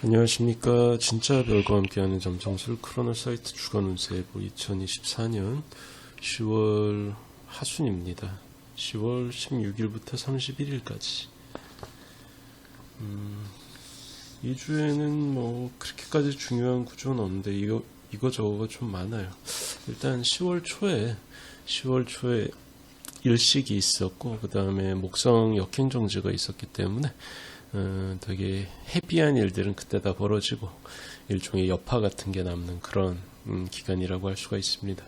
안녕하십니까. 진짜 별과 함께하는 점성술 크로노사이트 주간운세보 2024년 10월 하순입니다. 10월 16일부터 31일까지. 이 주에는 뭐 그렇게까지 중요한 구조는 없는데 이거저거가 좀 많아요. 일단 10월 초에 일식이 있었고 그 다음에 목성 역행정지가 있었기 때문에 되게 헤비한 일들은 그때 다 벌어지고 일종의 여파 같은 게 남는 그런 기간이라고 할 수가 있습니다.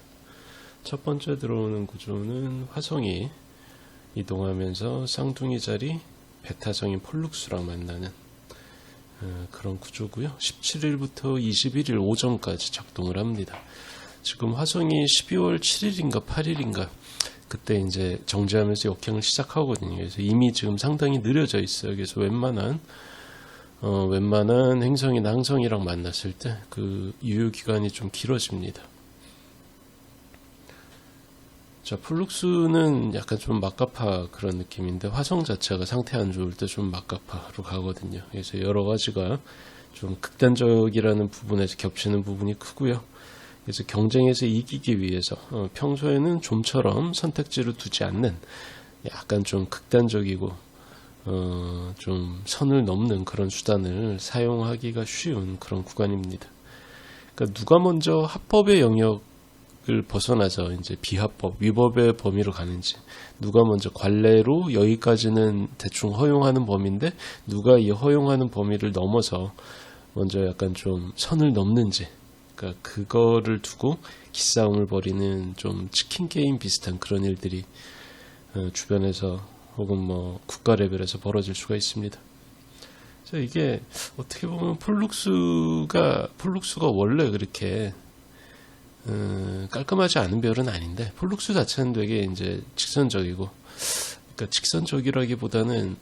첫 번째 들어오는 구조는 화성이 이동하면서 쌍둥이 자리 베타성인 폴룩스랑 만나는 그런 구조고요. 17일부터 21일 오전까지 작동을 합니다. 지금 화성이 12월 7일인가 8일인가 그때 이제 정지하면서 역행을 시작하거든요. 그래서 이미 지금 상당히 느려져 있어요. 그래서 웬만한 행성이나 항성이랑 만났을 때 그 유효 기간이 좀 길어집니다. 자, 플룩스는 약간 좀 막가파 그런 느낌인데 화성 자체가 상태 안 좋을 때 좀 막가파로 가거든요. 그래서 여러 가지가 좀 극단적이라는 부분에서 겹치는 부분이 크고요. 그래서 경쟁에서 이기기 위해서 평소에는 좀처럼 선택지를 두지 않는 약간 좀 극단적이고 좀 선을 넘는 그런 수단을 사용하기가 쉬운 그런 구간입니다. 그러니까 누가 먼저 합법의 영역을 벗어나서 이제 비합법, 위법의 범위로 가는지, 누가 먼저 관례로 여기까지는 대충 허용하는 범위인데 누가 이 허용하는 범위를 넘어서 먼저 약간 좀 선을 넘는지, 그러니까 그거를 두고 기싸움을 벌이는 좀 치킨 게임 비슷한 그런 일들이 주변에서 혹은 뭐 국가 레벨에서 벌어질 수가 있습니다. 그래서 이게 어떻게 보면 폴룩스가 원래 그렇게 깔끔하지 않은 별은 아닌데 폴룩스 자체는 되게 이제 직선적이고, 그러니까 직선적이라기보다는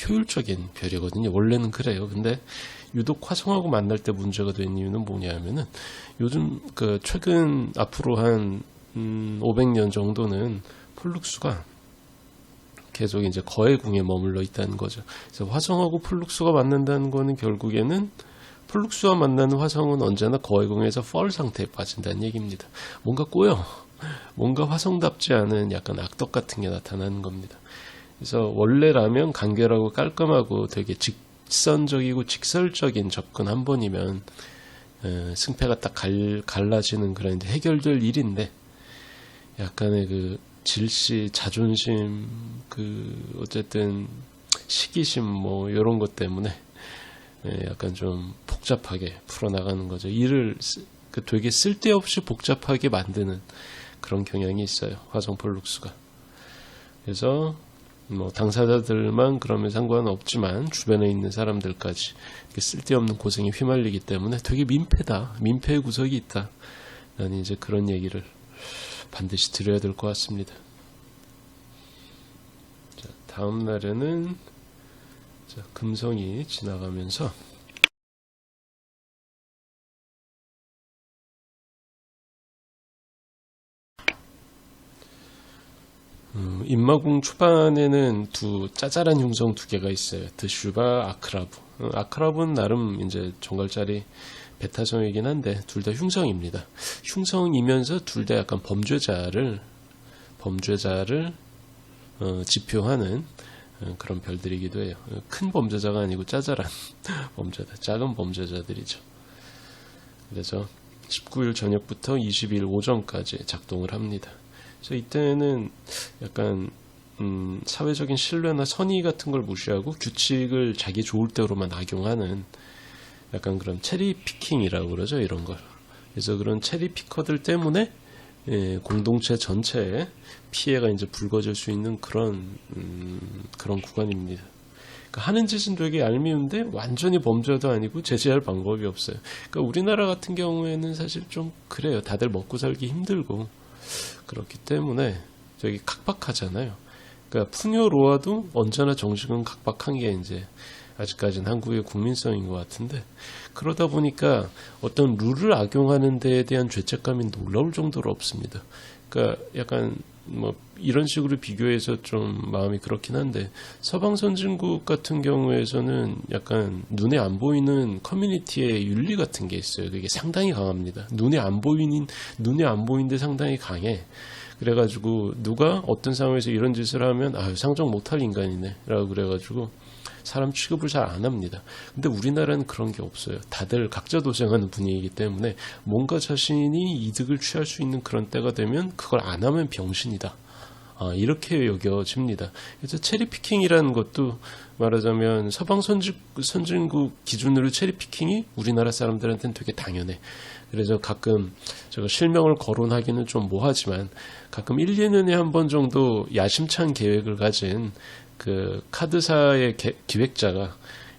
효율적인 별이거든요. 원래는 그래요. 근데 유독 화성하고 만날 때 문제가 된 이유는 뭐냐면은 요즘 최근 앞으로 한 500년 정도는 폴룩스가 계속 이제 거해궁에 머물러 있다는 거죠. 그래서 화성하고 폴룩스가 만난다는 거는 결국에는 폴룩스와 만나는 화성은 언제나 거해궁에서 펄 상태에 빠진다는 얘기입니다. 뭔가 꼬여. 뭔가 화성답지 않은 약간 악덕 같은 게 나타나는 겁니다. 그래서 원래라면 간결하고 깔끔하고 되게 직선적이고 직설적인 접근 한 번이면 승패가 딱 갈라지는 그런 해결될 일인데, 약간의 그 질시, 자존심, 어쨌든 시기심 뭐 이런 것 때문에 약간 좀 복잡하게 풀어나가는 거죠. 일을 되게 쓸데없이 복잡하게 만드는 그런 경향이 있어요. 화성 폴룩스가. 그래서 뭐 당사자들만 그러면 상관없지만 주변에 있는 사람들까지 쓸데없는 고생에 휘말리기 때문에 되게 민폐다, 민폐의 구석이 있다 라는 이제 그런 얘기를 반드시 드려야 될 것 같습니다. 자, 다음 날에는 금성이 지나가면서 인마궁 초반에는 짜잘한 흉성 두 개가 있어요. 드슈바, 아크라브. 아크라브는 나름 이제 정갈짜리 베타성이긴 한데 둘 다 흉성입니다. 흉성이면서 둘 다 약간 범죄자를 지표하는 그런 별들이기도 해요. 큰 범죄자가 아니고 짜잘한 범죄자, 작은 범죄자들이죠. 그래서 19일 저녁부터 20일 오전까지 작동을 합니다. 그래서 이때는 약간 사회적인 신뢰나 선의 같은 걸 무시하고 규칙을 자기 좋을 대로만 악용하는 약간 그런 체리 피킹이라고 그러죠. 이런 걸. 그래서 그런 체리 피커들 때문에 공동체 전체에 피해가 이제 불거질 수 있는 그런 구간입니다. 그러니까 하는 짓은 되게 얄미운데 완전히 범죄도 아니고 제재할 방법이 없어요. 그러니까 우리나라 같은 경우에는 사실 좀 그래요. 다들 먹고 살기 힘들고 그렇기 때문에 되게 각박하잖아요. 그러니까 풍요로워도 언제나 정식은 각박한 게 이제 아직까지는 한국의 국민성인 것 같은데, 그러다 보니까 어떤 룰을 악용하는 데에 대한 죄책감이 놀라울 정도로 없습니다. 그러니까 약간 뭐 이런 식으로 비교해서 좀 마음이 그렇긴 한데, 서방 선진국 같은 경우에서는 약간 눈에 안 보이는 커뮤니티의 윤리 같은 게 있어요. 그게 상당히 강합니다. 눈에 안 보이는데 상당히 강해. 그래가지고 누가 어떤 상황에서 이런 짓을 하면 아유, 상종 못할 인간이네 라고 그래가지고 사람 취급을 잘 안 합니다. 근데 우리나라는 그런 게 없어요. 다들 각자 도생하는 분위기이기 때문에 뭔가 자신이 이득을 취할 수 있는 그런 때가 되면 그걸 안 하면 병신이다. 이렇게 여겨집니다. 그래서 체리피킹이라는 것도 말하자면 서방 선진국 기준으로 체리피킹이 우리나라 사람들한테는 되게 당연해. 그래서 가끔 제가 실명을 거론하기는 좀 뭐하지만 가끔 1, 2년에 한 번 정도 야심찬 계획을 가진 그 카드사의 기획자가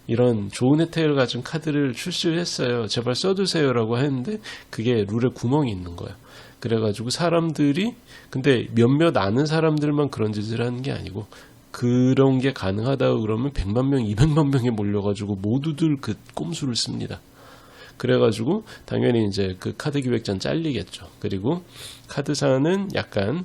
이런 좋은 혜택을 가진 카드를 출시를 했어요. 제발 써주세요라고 했는데 그게 룰에 구멍이 있는 거예요. 그래가지고 사람들이 근데 몇몇 아는 사람들만 그런 짓을 하는 게 아니고 그런 게 가능하다고 그러면 100만 명, 200만 명이 몰려가지고 모두들 그 꼼수를 씁니다. 그래가지고 당연히 이제 그 카드 기획자는 잘리겠죠. 그리고 카드사는 약간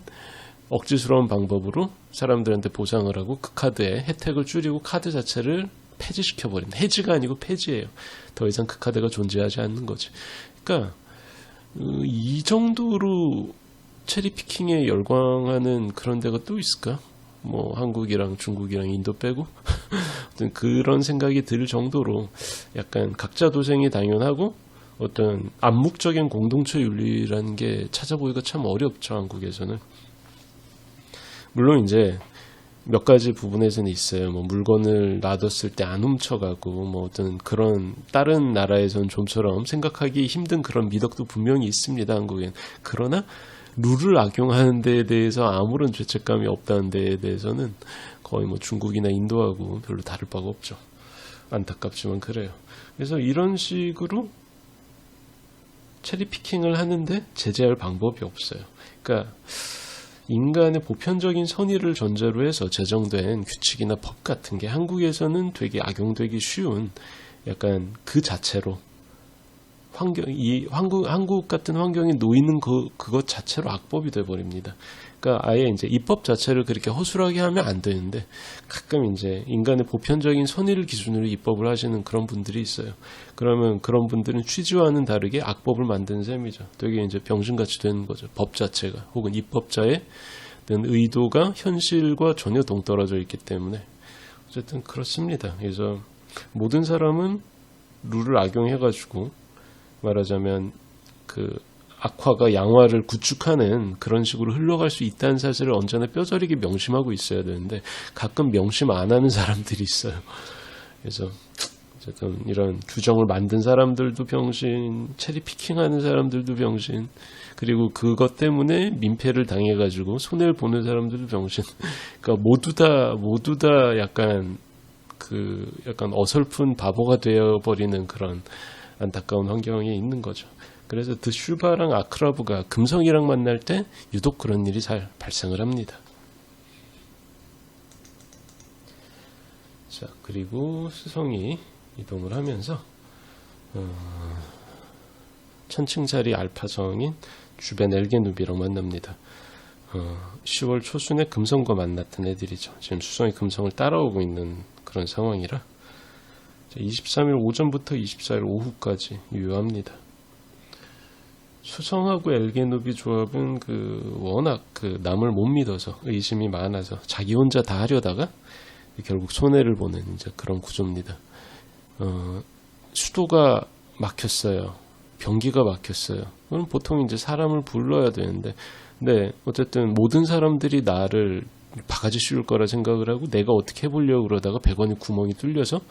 억지스러운 방법으로 사람들한테 보상을 하고 그 카드의 혜택을 줄이고 카드 자체를 폐지시켜버린, 해지가 아니고 폐지예요. 더 이상 그 카드가 존재하지 않는 거지. 그러니까 이 정도로 체리피킹에 열광하는 그런 데가 또 있을까? 뭐 한국이랑 중국이랑 인도 빼고 그런 생각이 들 정도로 약간 각자 도생이 당연하고 어떤 암묵적인 공동체 윤리라는 게 찾아보기가 참 어렵죠. 한국에서는. 물론 이제 몇 가지 부분에서는 있어요. 뭐 물건을 놔뒀을 때 안 훔쳐가고 뭐 어떤 그런 다른 나라에서는 좀처럼 생각하기 힘든 그런 미덕도 분명히 있습니다. 한국엔. 그러나 룰을 악용하는 데에 대해서 아무런 죄책감이 없다는 데에 대해서는 거의 뭐 중국이나 인도하고 별로 다를 바가 없죠. 안타깝지만 그래요. 그래서 이런 식으로 체리피킹을 하는데 제재할 방법이 없어요. 그러니까 인간의 보편적인 선의를 전제로 해서 제정된 규칙이나 법 같은 게 한국에서는 되게 악용되기 쉬운 약간 그 자체로 한국 같은 환경에 놓이는 그것 자체로 악법이 돼버립니다. 그러니까 아예 이제 입법 자체를 그렇게 허술하게 하면 안 되는데 가끔 이제 인간의 보편적인 선의를 기준으로 입법을 하시는 그런 분들이 있어요. 그러면 그런 분들은 취지와는 다르게 악법을 만드는 셈이죠. 되게 이제 병신같이 되는 거죠. 법 자체가 혹은 입법자의 의도가 현실과 전혀 동떨어져 있기 때문에 어쨌든 그렇습니다. 그래서 모든 사람은 룰을 악용해가지고 말하자면 그 악화가 양화를 구축하는 그런 식으로 흘러갈 수 있다는 사실을 언제나 뼈저리게 명심하고 있어야 되는데 가끔 명심 안 하는 사람들이 있어요. 그래서 어쨌든 이런 규정을 만든 사람들도 병신, 체리피킹하는 사람들도 병신, 그리고 그것 때문에 민폐를 당해가지고 손해를 보는 사람들도 병신. 그러니까 모두 다 약간 어설픈 바보가 되어버리는 그런 안타까운 환경에 있는 거죠. 그래서 드슈바랑 아크라브가 금성이랑 만날 때 유독 그런 일이 잘 발생을 합니다. 자, 그리고 수성이 이동을 하면서 천층짜리 알파성인 주벤 엘게누비랑 만납니다. 10월 초순에 금성과 만났던 애들이죠. 지금 수성이 금성을 따라오고 있는 그런 상황이라 23일 오전부터 24일 오후까지 유효합니다. 수성하고 엘게누비 조합은 워낙 남을 못 믿어서 의심이 많아서 자기 혼자 다 하려다가 결국 손해를 보는 이제 그런 구조입니다. 수도가 막혔어요. 변기가 막혔어요. 그럼 보통 이제 사람을 불러야 되는데, 근데 어쨌든 모든 사람들이 나를 바가지 씌울 거라 생각을 하고 내가 어떻게 해보려고 그러다가 100원이 구멍이 뚫려서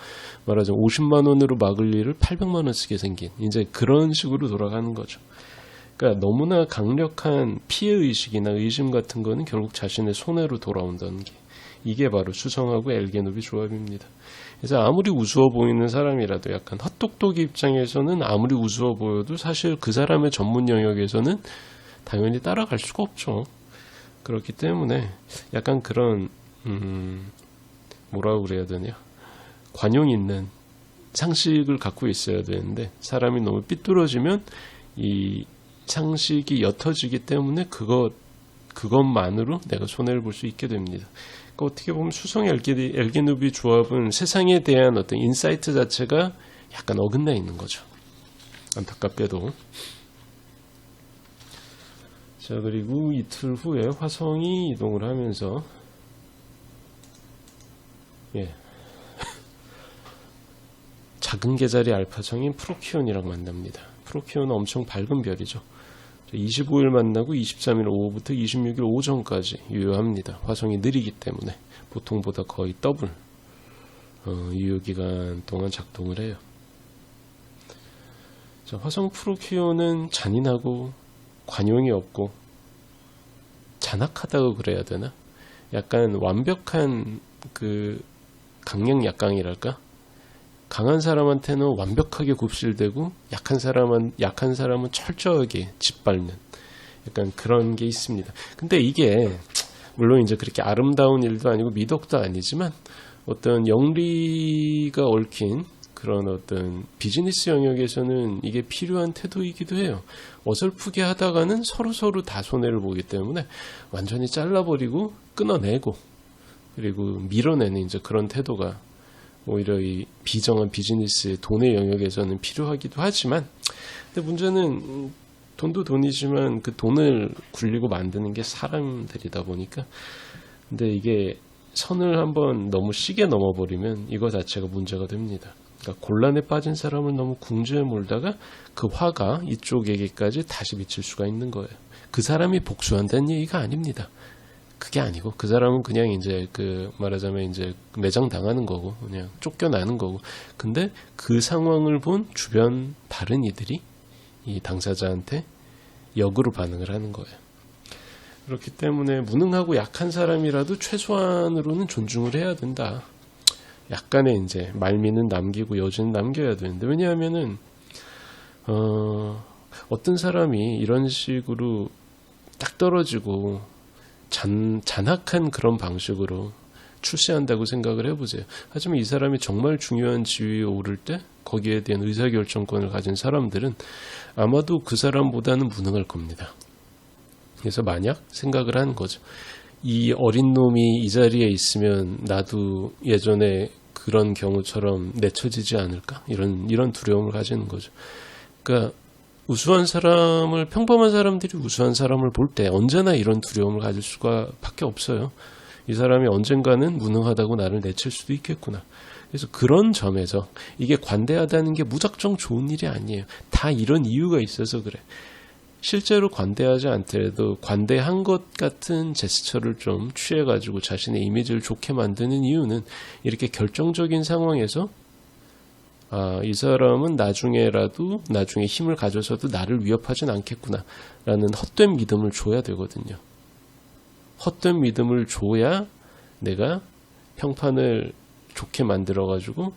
말하자면 50만 원으로 막을 일을 800만 원 쓰게 생긴 이제 그런 식으로 돌아가는 거죠. 그러니까 너무나 강력한 피해의식이나 의심 같은 거는 결국 자신의 손해로 돌아온다는 게 이게 바로 수성하고 엘게누비 조합입니다. 그래서 아무리 우스워 보이는 사람이라도 약간 헛똑똑이 입장에서는 아무리 우스워 보여도 사실 그 사람의 전문 영역에서는 당연히 따라갈 수가 없죠. 그렇기 때문에 약간 그런 뭐라고 그래야 되냐, 관용 있는 상식을 갖고 있어야 되는데 사람이 너무 삐뚤어지면 이 상식이 옅어지기 때문에 그것만으로 내가 손해를 볼 수 있게 됩니다. 그러니까 어떻게 보면 수성 엘게누비 조합은 세상에 대한 어떤 인사이트 자체가 약간 어긋나 있는 거죠. 안타깝게도. 자, 그리고 이틀 후에 화성이 이동을 하면서 작은 계자리 알파성인 프로키온이랑 만납니다. 프로키온은 엄청 밝은 별이죠. 25일 만나고 23일 오후부터 26일 오전까지 유효합니다. 화성이 느리기 때문에 보통보다 거의 더블 유효기간 동안 작동을 해요. 자, 화성 프로키온은 잔인하고 관용이 없고 잔악하다고 그래야 되나? 약간 완벽한 그 강령약강이랄까? 강한 사람한테는 완벽하게 굽실대고 약한 사람은 철저하게 짓밟는 약간 그런 게 있습니다. 근데 이게 물론 이제 그렇게 아름다운 일도 아니고 미덕도 아니지만 어떤 영리가 얽힌 그런 어떤 비즈니스 영역에서는 이게 필요한 태도이기도 해요. 어설프게 하다가는 서로 다 손해를 보기 때문에 완전히 잘라버리고 끊어내고 그리고 밀어내는 이제 그런 태도가 오히려 이 비정한 비즈니스 돈의 영역에서는 필요하기도 하지만 근데 문제는 돈도 돈이지만 그 돈을 굴리고 만드는 게 사람들이다 보니까 근데 이게 선을 한번 너무 시게 넘어버리면 이거 자체가 문제가 됩니다. 그러니까 곤란에 빠진 사람을 너무 궁지에 몰다가 그 화가 이쪽에게까지 다시 미칠 수가 있는 거예요. 그 사람이 복수한다는 얘기가 아닙니다. 그게 아니고 그 사람은 그냥 이제 그 말하자면 이제 매장 당하는 거고 그냥 쫓겨나는 거고 근데 그 상황을 본 주변 다른 이들이 이 당사자한테 역으로 반응을 하는 거예요. 그렇기 때문에 무능하고 약한 사람이라도 최소한으로는 존중을 해야 된다. 약간의 이제 말미는 남기고 여지는 남겨야 되는데 왜냐하면은 어떤 사람이 이런 식으로 딱 떨어지고 잔악한 그런 방식으로 출세한다고 생각을 해보세요. 하지만 이 사람이 정말 중요한 지위에 오를 때 거기에 대한 의사결정권을 가진 사람들은 아마도 그 사람보다는 무능할 겁니다. 그래서 만약 생각을 하는 거죠. 이 어린 놈이 이 자리에 있으면 나도 예전에 그런 경우처럼 내쳐지지 않을까? 이런 두려움을 가지는 거죠. 그러니까 우수한 사람을 평범한 사람들이 우수한 사람을 볼 때 언제나 이런 두려움을 가질 수가 밖에 없어요. 이 사람이 언젠가는 무능하다고 나를 내칠 수도 있겠구나. 그래서 그런 점에서 이게 관대하다는 게 무작정 좋은 일이 아니에요. 다 이런 이유가 있어서 그래. 실제로 관대하지 않더라도 관대한 것 같은 제스처를 좀 취해가지고 자신의 이미지를 좋게 만드는 이유는 이렇게 결정적인 상황에서 이 사람은 나중에 힘을 가져서도 나를 위협하진 않겠구나 라는 헛된 믿음을 줘야 되거든요. 헛된 믿음을 줘야 내가 평판을 좋게 만들어가지고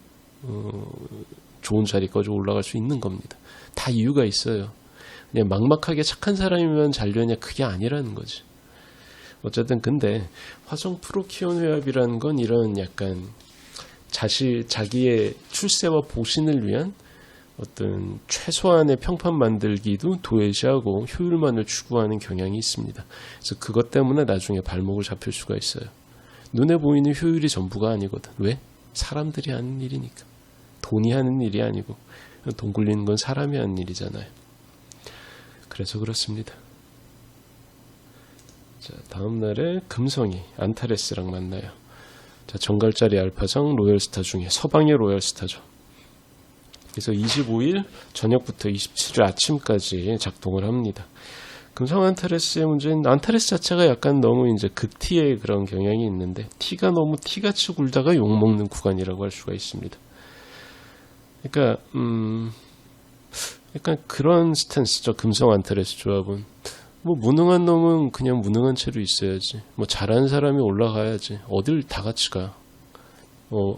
좋은 자리까지 올라갈 수 있는 겁니다. 다 이유가 있어요. 그냥 막막하게 착한 사람이면 잘되냐 그게 아니라는 거지. 어쨌든 근데 화성 프로키온 회합이라는 건 이런 약간 자기의 출세와 보신을 위한 어떤 최소한의 평판 만들기도 도외시하고 효율만을 추구하는 경향이 있습니다. 그래서 그것 때문에 나중에 발목을 잡힐 수가 있어요. 눈에 보이는 효율이 전부가 아니거든. 왜? 사람들이 하는 일이니까. 돈이 하는 일이 아니고 돈 굴리는 건 사람이 하는 일이잖아요. 그래서 그렇습니다. 자, 다음 날에 금성이 안타레스랑 만나요. 자, 정갈자리 알파성 로열스타 중에 서방의 로열스타죠. 그래서 25일 저녁부터 27일 아침까지 작동을 합니다. 금성 안타레스의 문제는 안타레스 자체가 약간 너무 이제 극티의 그런 경향이 있는데 티가 너무 티같이 굴다가 욕먹는 구간이라고 할 수가 있습니다. 그러니까 약간 그런 스탠스죠. 금성 안타레스 조합은. 뭐 무능한 놈은 그냥 무능한 채로 있어야지. 뭐 잘하는 사람이 올라가야지. 어딜 다 같이 가.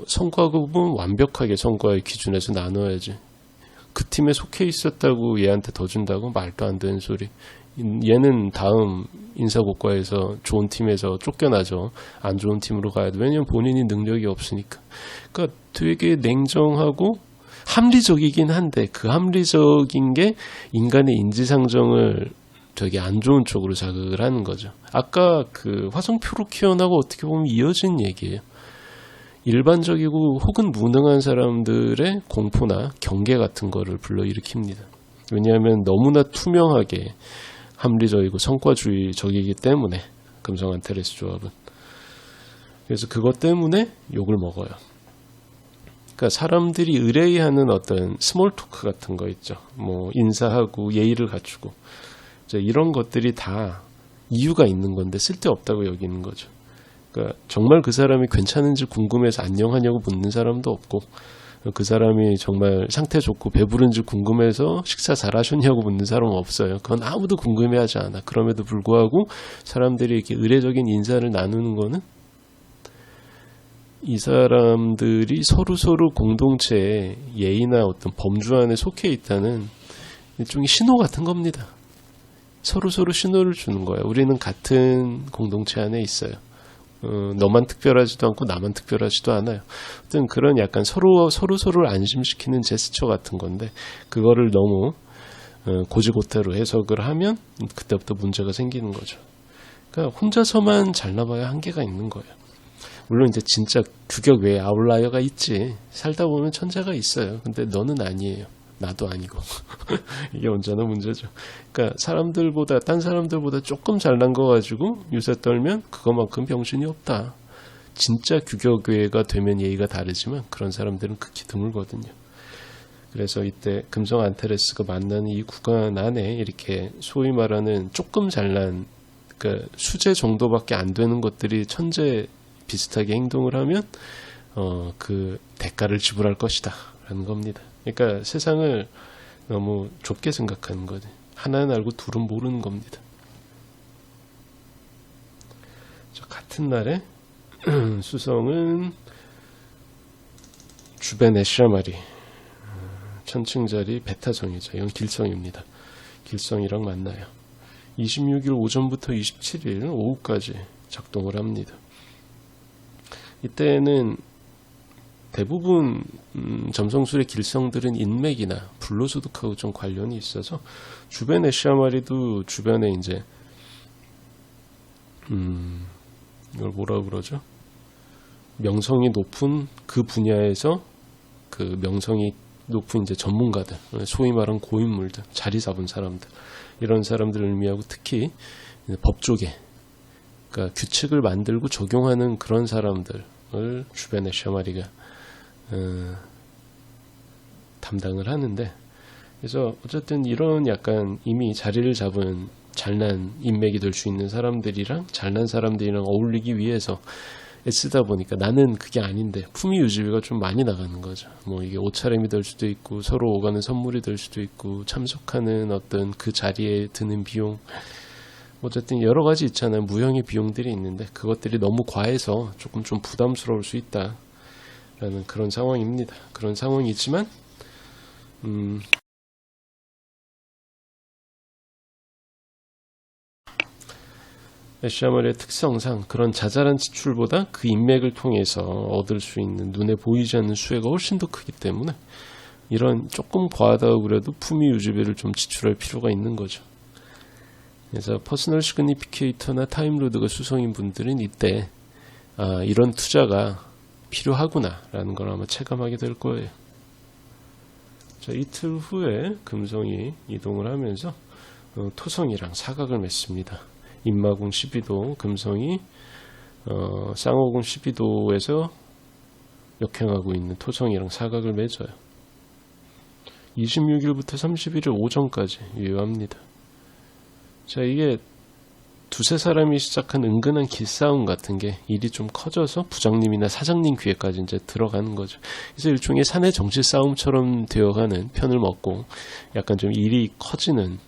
성과급은 완벽하게 성과의 기준에서 나눠야지. 그 팀에 속해 있었다고 얘한테 더 준다고? 말도 안 되는 소리. 얘는 다음 인사고과에서 좋은 팀에서 쫓겨나죠. 안 좋은 팀으로 가야 돼. 왜냐면 본인이 능력이 없으니까. 그러니까 되게 냉정하고 합리적이긴 한데 그 합리적인 게 인간의 인지상정을 되게 안 좋은 쪽으로 자극을 하는 거죠. 아까 그 화성 표류키온하고 어떻게 보면 이어진 얘기예요. 일반적이고 혹은 무능한 사람들의 공포나 경계 같은 거를 불러일으킵니다. 왜냐하면 너무나 투명하게 합리적이고 성과주의적이기 때문에 금성 안테레스 조합은. 그래서 그것 때문에 욕을 먹어요. 그러니까 사람들이 의뢰하는 어떤 스몰 토크 같은 거 있죠. 뭐 인사하고 예의를 갖추고 이런 것들이 다 이유가 있는 건데 쓸데없다고 여기는 거죠. 그러니까 정말 그 사람이 괜찮은지 궁금해서 안녕하냐고 묻는 사람도 없고, 그 사람이 정말 상태 좋고 배부른지 궁금해서 식사 잘하셨냐고 묻는 사람은 없어요. 그건 아무도 궁금해하지 않아. 그럼에도 불구하고 사람들이 이렇게 의례적인 인사를 나누는 거는 이 사람들이 서로 공동체의 예의나 어떤 범주 안에 속해 있다는 일종의 신호 같은 겁니다. 서로 신호를 주는 거예요. 우리는 같은 공동체 안에 있어요. 너만 특별하지도 않고 나만 특별하지도 않아요. 어떤 그런 약간 서로를 안심시키는 제스처 같은 건데, 그거를 너무 고지고대로 해석을 하면 그때부터 문제가 생기는 거죠. 그러니까 혼자서만 잘나봐야 한계가 있는 거예요. 물론 이제 진짜 규격 외에 아웃라이어가 있지. 살다 보면 천재가 있어요. 근데 너는 아니에요. 나도 아니고. 이게 언제나 문제죠. 그러니까 딴 사람들보다 조금 잘난 거 가지고 유세 떨면 그거만큼 병신이 없다. 진짜 규격 외가 되면 예의가 다르지만 그런 사람들은 극히 드물거든요. 그래서 이때 금성 안테레스가 만나는 이 구간 안에 이렇게 소위 말하는 조금 잘난, 그러니까 수제 정도밖에 안 되는 것들이 천재 비슷하게 행동을 하면 그 대가를 지불할 것이다 라는 겁니다. 그러니까 세상을 너무 좁게 생각하는 거지. 하나는 알고 둘은 모르는 겁니다. 같은 날에 수성은 주변의 시라마리 1000층짜리 베타성이죠. 이건 길성입니다. 길성이랑 만나요. 26일 오전부터 27일 오후까지 작동을 합니다. 이때는 대부분 점성술의 길성들은 인맥이나 불로소득하고 좀 관련이 있어서 주변의 시아마리도 주변에 이제 이걸 뭐라고 그러죠? 명성이 높은 그 분야에서 그 명성이 높은 이제 전문가들, 소위 말하는 고인물들, 자리 잡은 사람들, 이런 사람들을 의미하고 특히 법조계, 그러니까 규칙을 만들고 적용하는 그런 사람들을 주변의 시아마리가 담당을 하는데, 그래서 어쨌든 이런 약간 이미 자리를 잡은 잘난 인맥이 될 수 있는 사람들이랑 잘난 사람들이랑 어울리기 위해서 애쓰다 보니까 나는 그게 아닌데 품위 유지비가 좀 많이 나가는 거죠. 뭐 이게 옷차림이 될 수도 있고 서로 오가는 선물이 될 수도 있고 참석하는 어떤 그 자리에 드는 비용, 어쨌든 여러 가지 있잖아요. 무형의 비용들이 있는데 그것들이 너무 과해서 조금 좀 부담스러울 수 있다 라는 그런 상황입니다. 그런 상황이지만 시아마리의 특성상 그런 자잘한 지출보다 그 인맥을 통해서 얻을 수 있는 눈에 보이지 않는 수혜가 훨씬 더 크기 때문에 이런 조금 과하다고 그래도 품위 유지비를 좀 지출할 필요가 있는 거죠. 그래서 퍼스널 시그니피케이터나 타임로드가 수성인 분들은 이때 이런 투자가 필요하구나 라는 걸 아마 체감하게 될 거예요. 자, 이틀 후에 금성이 이동을 하면서 토성이랑 사각을 맺습니다. 인마궁 12도 금성이 쌍호궁 12도에서 역행하고 있는 토성이랑 사각을 맺어요. 26일부터 31일 오전까지 유효합니다. 자, 이게 두세 사람이 시작한 은근한 기싸움 같은 게 일이 좀 커져서 부장님이나 사장님 귀에까지 이제 들어가는 거죠. 그래서 일종의 사내 정치 싸움처럼 되어가는 편을 먹고 약간 좀 일이 커지는,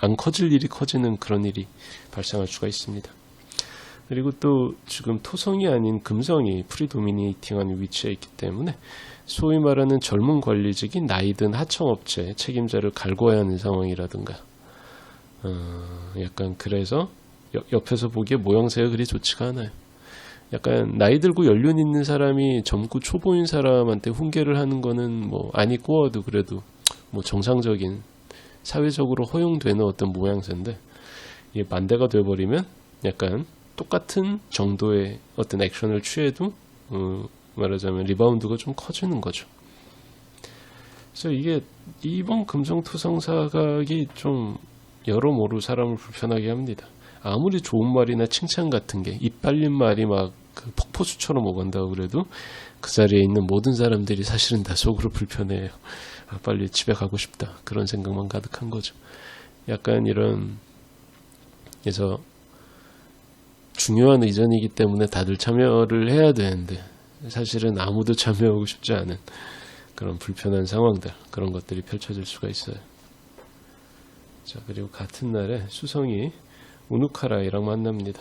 안 커질 일이 커지는 그런 일이 발생할 수가 있습니다. 그리고 또 지금 토성이 아닌 금성이 프리도미네이팅하는 위치에 있기 때문에 소위 말하는 젊은 관리직이 나이든 하청업체 책임자를 갈궈야 하는 상황이라든가 약간 그래서 옆에서 보기에 모양새가 그리 좋지가 않아요. 약간 나이 들고 연륜 있는 사람이 젊고 초보인 사람한테 훈계를 하는 거는 뭐 안이 꼬아도 그래도 뭐 정상적인 사회적으로 허용되는 어떤 모양새인데 이게 반대가 돼버리면 약간 똑같은 정도의 어떤 액션을 취해도 말하자면 리바운드가 좀 커지는 거죠. 그래서 이게 이번 금성토성 사각이 좀 여러모로 사람을 불편하게 합니다. 아무리 좋은 말이나 칭찬 같은 게 입 빨린 말이 막 그 폭포수처럼 오간다고 그래도 그 자리에 있는 모든 사람들이 사실은 다 속으로 불편해요. 아, 빨리 집에 가고 싶다. 그런 생각만 가득한 거죠. 약간 이런, 그래서 중요한 의전이기 때문에 다들 참여를 해야 되는데 사실은 아무도 참여하고 싶지 않은 그런 불편한 상황들, 그런 것들이 펼쳐질 수가 있어요. 자, 그리고 같은 날에 수성이 우누카라이랑 만납니다.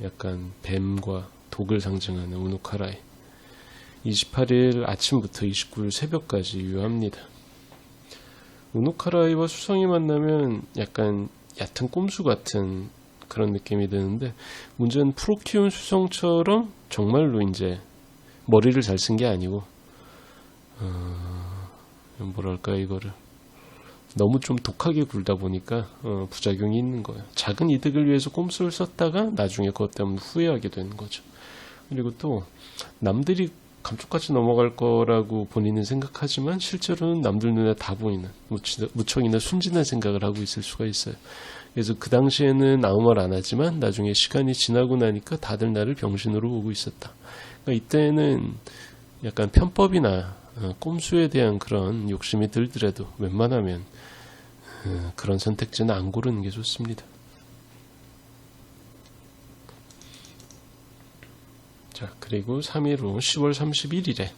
약간 뱀과 독을 상징하는 우누카라이. 28일 아침부터 29일 새벽까지 유효합니다. 우누카라이와 수성이 만나면 약간 얕은 꼼수 같은 그런 느낌이 드는데, 문제는 프로 키운 수성처럼 정말로 이제 머리를 잘 쓴 게 아니고 뭐랄까, 이거를 너무 좀 독하게 굴다 보니까 부작용이 있는 거예요. 작은 이득을 위해서 꼼수를 썼다가 나중에 그것 때문에 후회하게 되는 거죠. 그리고 또 남들이 감쪽같이 넘어갈 거라고 본인은 생각하지만 실제로는 남들 눈에 다 보이는 무척이나 순진한 생각을 하고 있을 수가 있어요. 그래서 그 당시에는 아무 말 안 하지만 나중에 시간이 지나고 나니까 다들 나를 병신으로 보고 있었다. 그러니까 이때는 약간 편법이나 꼼수에 대한 그런 욕심이 들더라도 웬만하면 그런 선택지는 안 고르는 게 좋습니다. 자, 그리고 3일 후 10월 31일에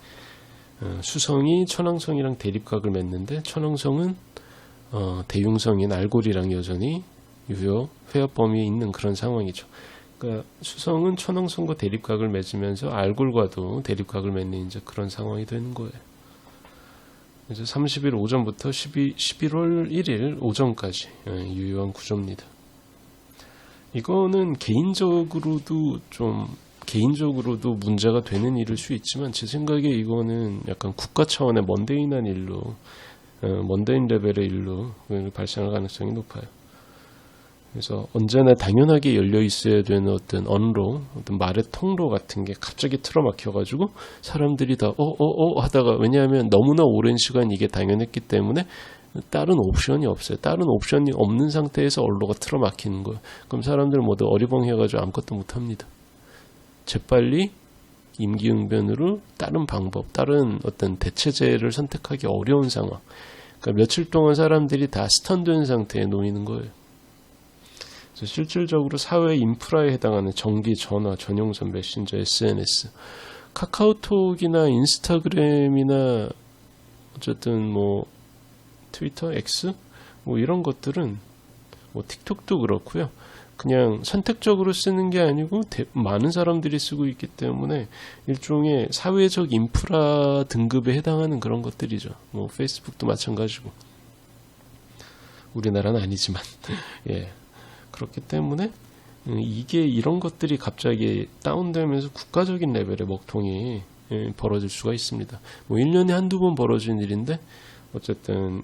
수성이 천왕성이랑 대립각을 맺는데, 천왕성은 대융성인 알골이랑 여전히 유효 회합 범위에 있는 그런 상황이죠. 그러니까 수성은 천왕성과 대립각을 맺으면서 알골과도 대립각을 맺는 이제 그런 상황이 되는 거예요. 그래서 30일 오전부터 11월 1일 오전까지 유효한 구조입니다. 이거는 개인적으로도 문제가 되는 일일 수 있지만, 제 생각에 이거는 약간 국가 차원의 먼데인한 일로, 먼데인 레벨의 일로 발생할 가능성이 높아요. 그래서 언제나 당연하게 열려 있어야 되는 어떤 언로, 어떤 말의 통로 같은 게 갑자기 틀어막혀가지고 사람들이 다 하다가, 왜냐하면 너무나 오랜 시간 이게 당연했기 때문에 다른 옵션이 없어요. 다른 옵션이 없는 상태에서 언로가 틀어막히는 거예요. 그럼 사람들 모두 어리벙해가지고 아무것도 못합니다. 재빨리 임기응변으로 다른 방법, 다른 어떤 대체제를 선택하기 어려운 상황. 그러니까 며칠 동안 사람들이 다 스턴된 상태에 놓이는 거예요. 그래서 실질적으로 사회 인프라에 해당하는 전기, 전화, 전용선, 메신저, SNS, 카카오톡이나 인스타그램이나 어쨌든 뭐 트위터, X 뭐 이런 것들은, 뭐 틱톡도 그렇고요. 그냥 선택적으로 쓰는 게 아니고 많은 사람들이 쓰고 있기 때문에 일종의 사회적 인프라 등급에 해당하는 그런 것들이죠. 뭐 페이스북도 마찬가지고. 우리나라는 아니지만 예. 그렇기 때문에 이게 이런 것들이 갑자기 다운되면서 국가적인 레벨의 먹통이 벌어질 수가 있습니다. 뭐 1년에 한두 번 벌어진 일인데, 어쨌든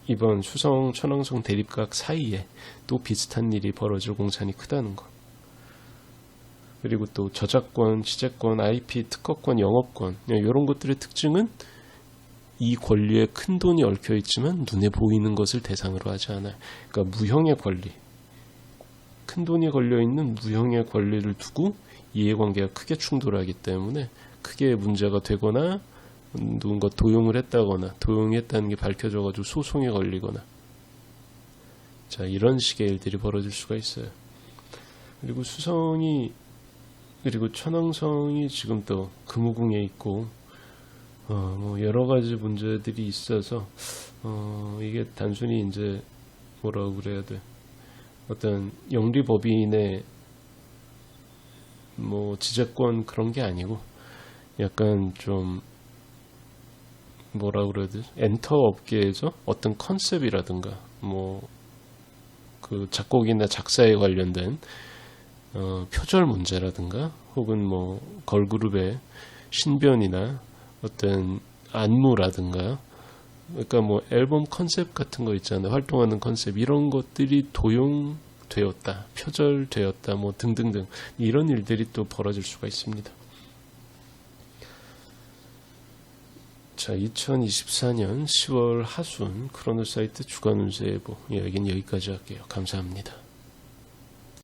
이번 수성 천왕성 대립각 사이에 또 비슷한 일이 벌어질 공산이 크다는 것. 그리고 또 저작권, 취재권, IP, 특허권, 영업권, 이런 것들의 특징은 이 권리에 큰 돈이 얽혀 있지만 눈에 보이는 것을 대상으로 하지 않아요. 그러니까 무형의 권리, 큰 돈이 걸려있는 무형의 권리를 두고 이해관계가 크게 충돌하기 때문에 크게 문제가 되거나 누군가 도용을 했다거나 도용했다는 게 밝혀져가지고 소송에 걸리거나, 자, 이런 식의 일들이 벌어질 수가 있어요. 그리고 그리고 천왕성이 지금 또 금우궁에 있고 뭐 여러 가지 문제들이 있어서 이게 단순히 이제 뭐라고 그래야 돼, 어떤 영리법인의 뭐 지재권 그런 게 아니고 약간 좀 뭐라고 그래야 되지, 엔터 업계에서 어떤 컨셉이라든가 뭐 그 작곡이나 작사에 관련된 표절 문제라든가, 혹은 뭐 걸그룹의 신변이나 어떤 안무라든가 그러니까 뭐 앨범 컨셉 같은 거 있잖아요. 활동하는 컨셉 이런 것들이 도용되었다, 표절되었다, 뭐 등등등 이런 일들이 또 벌어질 수가 있습니다. 자, 2024년 10월 하순 크로노사이트 주간 운세 예보 여기는 여기까지 할게요. 감사합니다.